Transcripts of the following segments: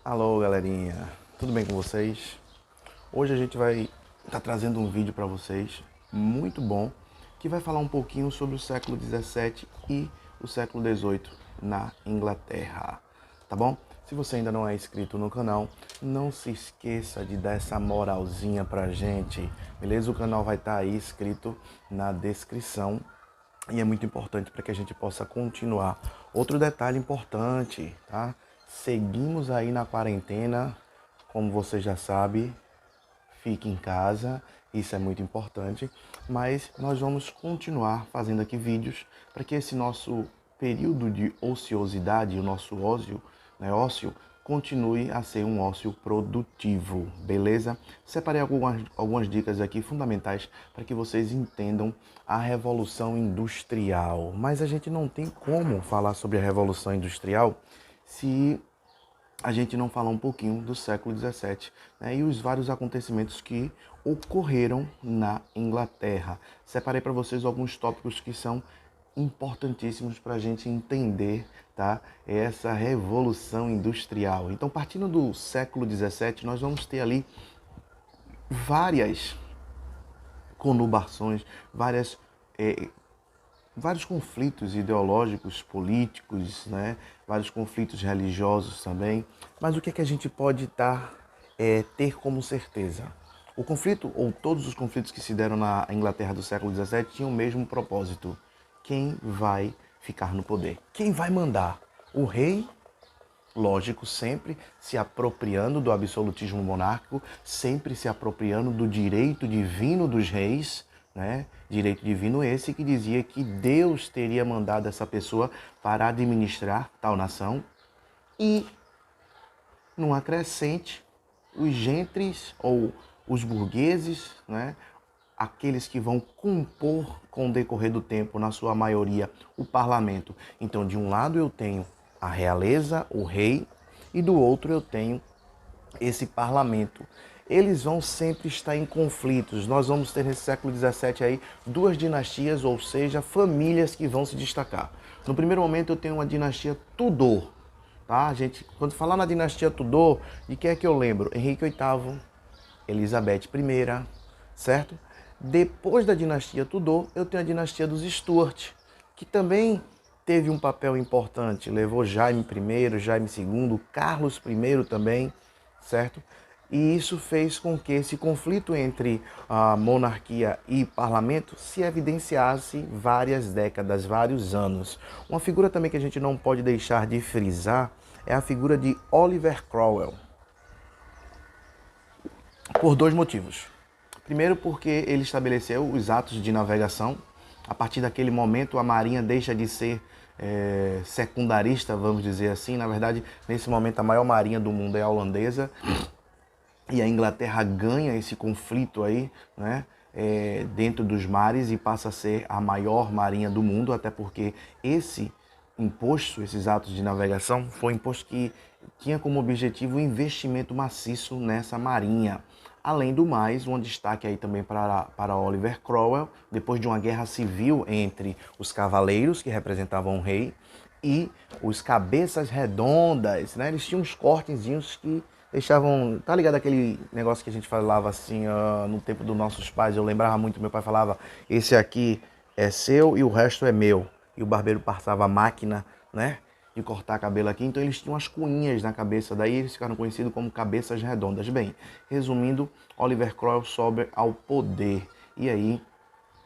Alô, galerinha, tudo bem com vocês? Hoje a gente vai estar trazendo um vídeo para vocês muito bom que vai falar um pouquinho sobre o século XVII e o século XVIII na Inglaterra, tá bom? Se você ainda não é inscrito no canal, não se esqueça de dar essa moralzinha pra gente, beleza? O canal vai estar aí escrito na descrição e é muito importante para que a gente possa continuar. Outro detalhe importante, tá? Seguimos aí na quarentena, como você já sabe, fique em casa, isso é muito importante, mas nós vamos continuar fazendo aqui vídeos para que esse nosso período de ociosidade, o nosso ócio, continue a ser um ócio produtivo, beleza? Separei algumas dicas aqui fundamentais para que vocês entendam a Revolução Industrial. Mas a gente não tem como falar sobre a Revolução Industrial se a gente não falar um pouquinho do século XVII, né, e os vários acontecimentos que ocorreram na Inglaterra. Separei para vocês alguns tópicos que são importantíssimos para a gente entender, tá, essa revolução industrial. Então, partindo do século XVII, nós vamos ter ali várias conurbações, vários conflitos ideológicos, políticos, né? Vários conflitos religiosos também. Mas o que é que a gente pode ter como certeza? O conflito, ou todos os conflitos que se deram na Inglaterra do século XVII, tinham o mesmo propósito. Quem vai ficar no poder? Quem vai mandar? O rei? Lógico, sempre se apropriando do absolutismo monárquico, sempre se apropriando do direito divino dos reis, né? Direito divino esse que dizia que Deus teria mandado essa pessoa para administrar tal nação. E, numa crescente, os gentes ou os burgueses, né? Aqueles que vão compor com o decorrer do tempo, na sua maioria, o parlamento. Então, de um lado eu tenho a realeza, o rei, e do outro eu tenho esse parlamento. Eles vão sempre estar em conflitos. Nós vamos ter nesse século XVII aí duas dinastias, ou seja, famílias que vão se destacar. No primeiro momento eu tenho uma dinastia Tudor, tá? Gente, quando falar na dinastia Tudor, de quem é que eu lembro? Henrique VIII, Elizabeth I, certo? Depois da dinastia Tudor, eu tenho a dinastia dos Stuart, que também teve um papel importante. Levou Jaime I, Jaime II, Carlos I também, certo? E isso fez com que esse conflito entre a monarquia e parlamento se evidenciasse várias décadas, vários anos. Uma figura também que a gente não pode deixar de frisar é a figura de Oliver Cromwell, por dois motivos. Primeiro, porque ele estabeleceu os atos de navegação. A partir daquele momento, a marinha deixa de ser secundarista, vamos dizer assim. Na verdade, nesse momento, a maior marinha do mundo é a holandesa. E a Inglaterra ganha esse conflito aí, né, dentro dos mares, e passa a ser a maior marinha do mundo, até porque esse imposto, esses atos de navegação, foi um imposto que tinha como objetivo o investimento maciço nessa marinha. Além do mais, um destaque aí também para Oliver Cromwell, depois de uma guerra civil entre os cavaleiros, que representavam o rei, e os cabeças redondas, né? Eles tinham uns cortezinhos que deixavam... Tá ligado aquele negócio que a gente falava assim, no tempo dos nossos pais? Eu lembrava muito, meu pai falava, esse aqui é seu e o resto é meu. E o barbeiro passava a máquina, né, de cortar cabelo aqui, então eles tinham as cunhas na cabeça, daí eles ficaram conhecidos como cabeças redondas. Bem, resumindo, Oliver Cromwell sobe ao poder, e aí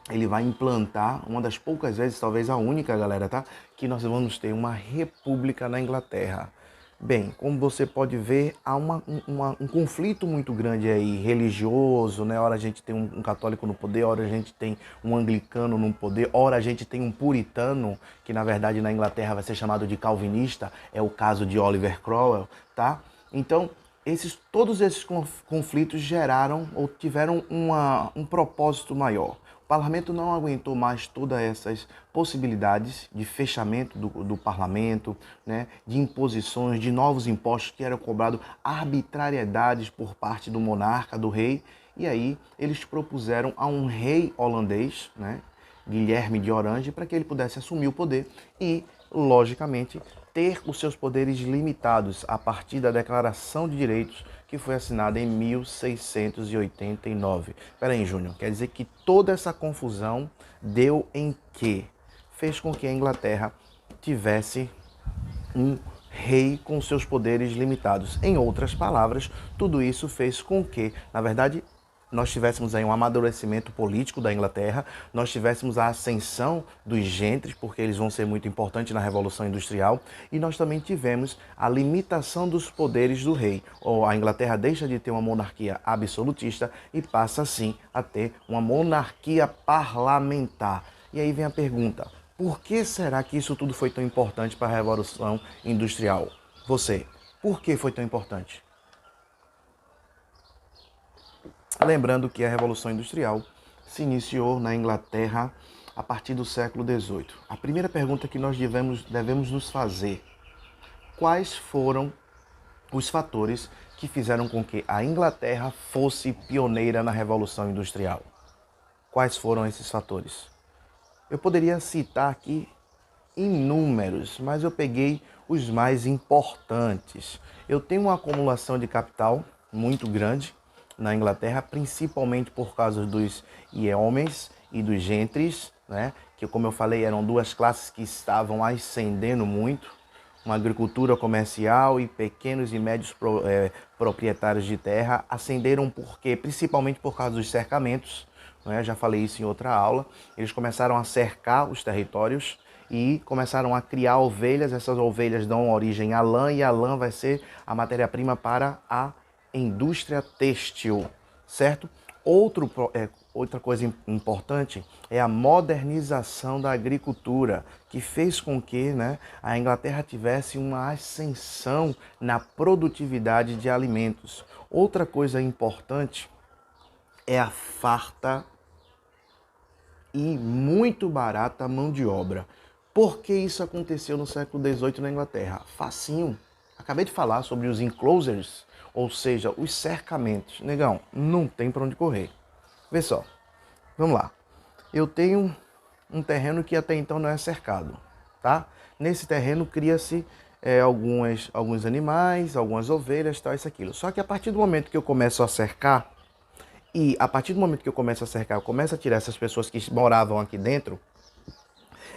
ele vai implantar uma das poucas vezes, talvez a única, galera, tá, que nós vamos ter uma república na Inglaterra. Bem, como você pode ver, há um conflito muito grande aí, religioso, né? Ora a gente tem um católico no poder, ora a gente tem um anglicano no poder, ora a gente tem um puritano, que na verdade na Inglaterra vai ser chamado de calvinista, é o caso de Oliver Cromwell, tá? Então, todos esses conflitos geraram ou tiveram um propósito maior. O parlamento não aguentou mais todas essas possibilidades de fechamento do parlamento, né, de imposições, de novos impostos que eram cobrados, arbitrariedades por parte do monarca, do rei. E aí eles propuseram a um rei holandês, né, Guilherme de Orange, para que ele pudesse assumir o poder e, logicamente, ter os seus poderes limitados a partir da Declaração de Direitos que foi assinada em 1689. Espera aí, Júnior, quer dizer que toda essa confusão deu em quê? Fez com que a Inglaterra tivesse um rei com seus poderes limitados. Em outras palavras, tudo isso fez com que, na verdade, nós tivéssemos aí um amadurecimento político da Inglaterra, nós tivéssemos a ascensão dos gentes, porque eles vão ser muito importantes na Revolução Industrial, e nós também tivemos a limitação dos poderes do rei. Ou a Inglaterra deixa de ter uma monarquia absolutista e passa, assim, a ter uma monarquia parlamentar. E aí vem a pergunta: por que será que isso tudo foi tão importante para a Revolução Industrial? Você, por que foi tão importante? Lembrando que a Revolução Industrial se iniciou na Inglaterra a partir do século XVIII. A primeira pergunta que nós devemos nos fazer: quais foram os fatores que fizeram com que a Inglaterra fosse pioneira na Revolução Industrial? Quais foram esses fatores? Eu poderia citar aqui inúmeros, mas eu peguei os mais importantes. Eu tenho uma acumulação de capital muito grande na Inglaterra, principalmente por causa dos yeomen e dos gentes, né? Que, como eu falei, eram duas classes que estavam ascendendo muito. Uma agricultura comercial e pequenos e médios proprietários de terra ascenderam por quê? Principalmente por causa dos cercamentos. Já falei isso em outra aula. Eles começaram a cercar os territórios e começaram a criar ovelhas. Essas ovelhas dão origem à lã e a lã vai ser a matéria-prima para a indústria têxtil, certo? Outra coisa importante é a modernização da agricultura, que fez com que, a Inglaterra tivesse uma ascensão na produtividade de alimentos. Outra coisa importante é a farta e muito barata mão de obra. Por que isso aconteceu no século XVIII na Inglaterra? Facinho. Acabei de falar sobre os enclosures, ou seja, os cercamentos. Negão, não tem para onde correr. Vê só, vamos lá. Eu tenho um terreno que até então não é cercado, tá? Nesse terreno cria-se alguns animais, algumas ovelhas, tal, isso, aquilo. Só que a partir do momento que eu começo a cercar, eu começo a tirar essas pessoas que moravam aqui dentro,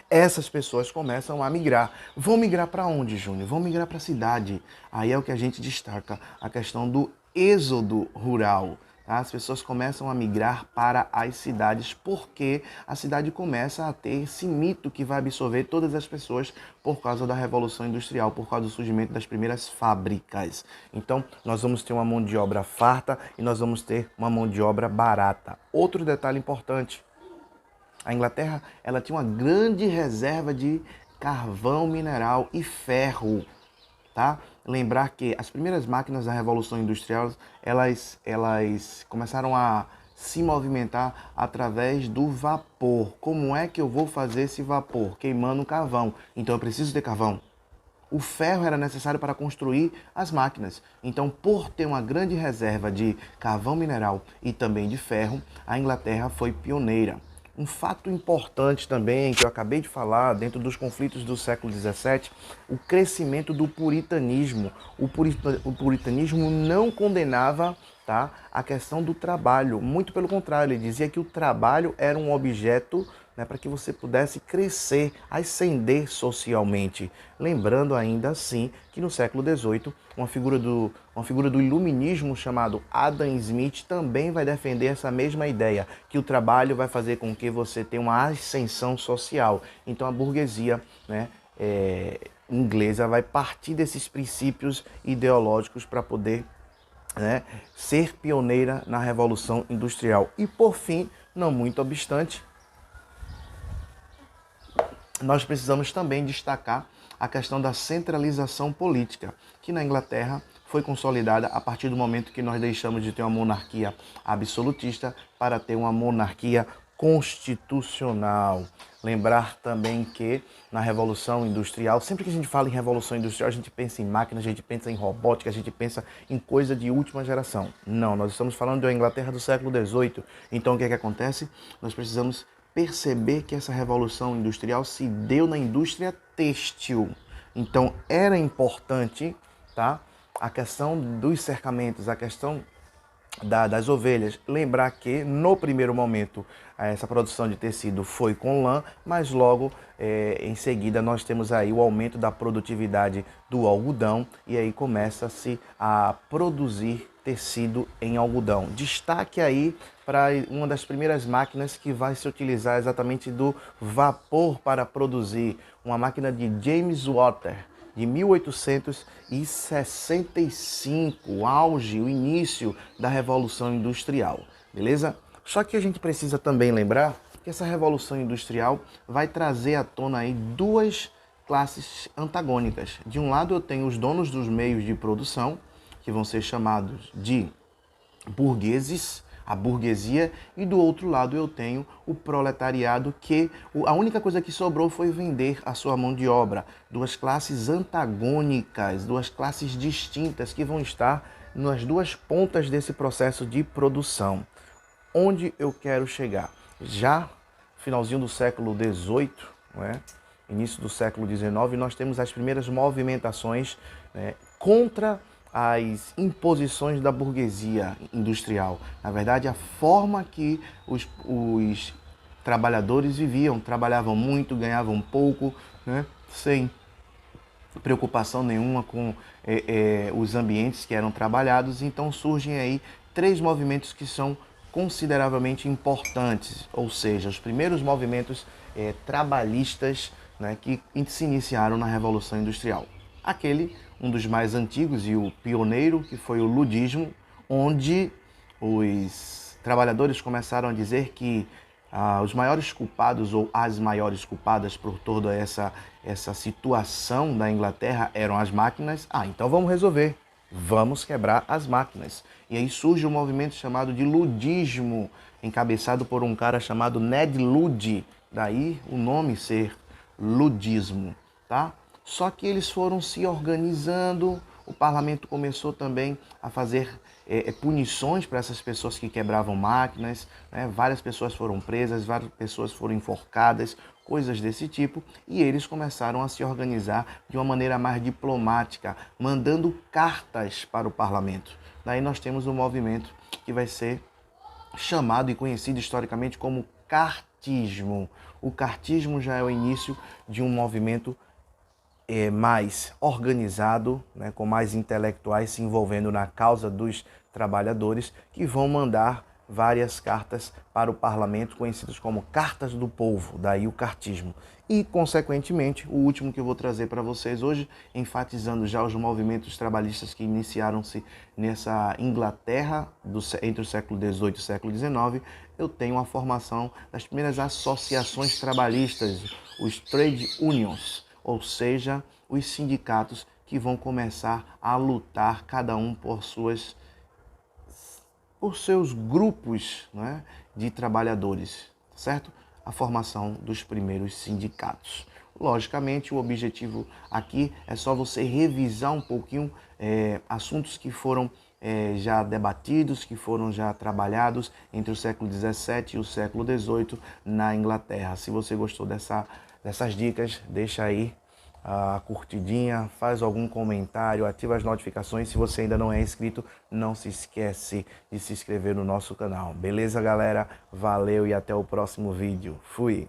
essas pessoas começam a migrar. Vão migrar para onde, Júnior? Vão migrar para a cidade. Aí é o que a gente destaca, a questão do êxodo rural. Tá? As pessoas começam a migrar para as cidades porque a cidade começa a ter esse mito que vai absorver todas as pessoas por causa da Revolução Industrial, por causa do surgimento das primeiras fábricas. Então, nós vamos ter uma mão de obra farta e nós vamos ter uma mão de obra barata. Outro detalhe importante: a Inglaterra, ela tinha uma grande reserva de carvão mineral e ferro, tá? Lembrar que as primeiras máquinas da Revolução Industrial, elas começaram a se movimentar através do vapor. Como é que eu vou fazer esse vapor? Queimando carvão. Então eu preciso de carvão. O ferro era necessário para construir as máquinas. Então, por ter uma grande reserva de carvão mineral e também de ferro, a Inglaterra foi pioneira. Um fato importante também, que eu acabei de falar, dentro dos conflitos do século XVII, o crescimento do puritanismo. O puritanismo não condenava, tá, a questão do trabalho. Muito pelo contrário, ele dizia que o trabalho era um objeto, para que você pudesse crescer, ascender socialmente. Lembrando ainda assim que no século XVIII, uma figura do iluminismo chamado Adam Smith também vai defender essa mesma ideia, que o trabalho vai fazer com que você tenha uma ascensão social. Então a burguesia inglesa vai partir desses princípios ideológicos para poder ser pioneira na Revolução Industrial. E por fim, não muito obstante, nós precisamos também destacar a questão da centralização política, que na Inglaterra foi consolidada a partir do momento que nós deixamos de ter uma monarquia absolutista para ter uma monarquia constitucional. Lembrar também que na Revolução Industrial, sempre que a gente fala em Revolução Industrial, a gente pensa em máquinas, a gente pensa em robótica, a gente pensa em coisa de última geração. Não, nós estamos falando da Inglaterra do século XVIII. Então o que é que acontece? Nós precisamos perceber que essa Revolução Industrial se deu na indústria têxtil. Então era importante, tá? A questão dos cercamentos, a questão das ovelhas. Lembrar que no primeiro momento essa produção de tecido foi com lã, mas logo em seguida nós temos aí o aumento da produtividade do algodão e aí começa-se a produzir tecido em algodão. Destaque aí para uma das primeiras máquinas que vai se utilizar exatamente do vapor para produzir, uma máquina de James Watt, de 1865, o auge, o início da Revolução Industrial, beleza? Só que a gente precisa também lembrar que essa Revolução Industrial vai trazer à tona aí duas classes antagônicas. De um lado eu tenho os donos dos meios de produção, que vão ser chamados de burgueses, a burguesia, e do outro lado eu tenho o proletariado, que a única coisa que sobrou foi vender a sua mão de obra. Duas classes antagônicas, duas classes distintas que vão estar nas duas pontas desse processo de produção. Onde eu quero chegar? Já finalzinho do século XVIII, né? Início do século XIX, nós temos as primeiras movimentações, né, contra as imposições da burguesia industrial. Na verdade, a forma que os trabalhadores viviam, trabalhavam muito, ganhavam pouco, né, sem preocupação nenhuma com os ambientes que eram trabalhados. Então surgem aí três movimentos que são consideravelmente importantes, ou seja, os primeiros movimentos trabalhistas, né, que se iniciaram na Revolução Industrial. Um dos mais antigos e o pioneiro, que foi o ludismo, onde os trabalhadores começaram a dizer que os maiores culpados ou as maiores culpadas por toda essa situação da Inglaterra eram as máquinas. Então vamos resolver, vamos quebrar as máquinas. E aí surge um movimento chamado de ludismo, encabeçado por um cara chamado Ned Ludd, daí o nome ser ludismo, tá? Só que eles foram se organizando, o parlamento começou também a fazer punições para essas pessoas que quebravam máquinas, né? Várias pessoas foram presas, várias pessoas foram enforcadas, coisas desse tipo, e eles começaram a se organizar de uma maneira mais diplomática, mandando cartas para o parlamento. Daí nós temos um movimento que vai ser chamado e conhecido historicamente como cartismo. O cartismo já é o início de um movimento mais organizado, né, com mais intelectuais se envolvendo na causa dos trabalhadores, que vão mandar várias cartas para o parlamento, conhecidas como Cartas do Povo, daí o cartismo. E, consequentemente, o último que eu vou trazer para vocês hoje, enfatizando já os movimentos trabalhistas que iniciaram-se nessa Inglaterra entre o século XVIII e o século XIX, eu tenho a formação das primeiras associações trabalhistas, os trade unions, ou seja, os sindicatos que vão começar a lutar cada um por seus grupos, né, de trabalhadores, certo? A formação dos primeiros sindicatos. Logicamente, o objetivo aqui é só você revisar um pouquinho assuntos que foram já debatidos, que foram já trabalhados entre o século XVII e o século XVIII na Inglaterra. Se você gostou dessas dicas, deixa aí a curtidinha, faz algum comentário, ativa as notificações. Se você ainda não é inscrito, não se esquece de se inscrever no nosso canal. Beleza, galera? Valeu e até o próximo vídeo. Fui!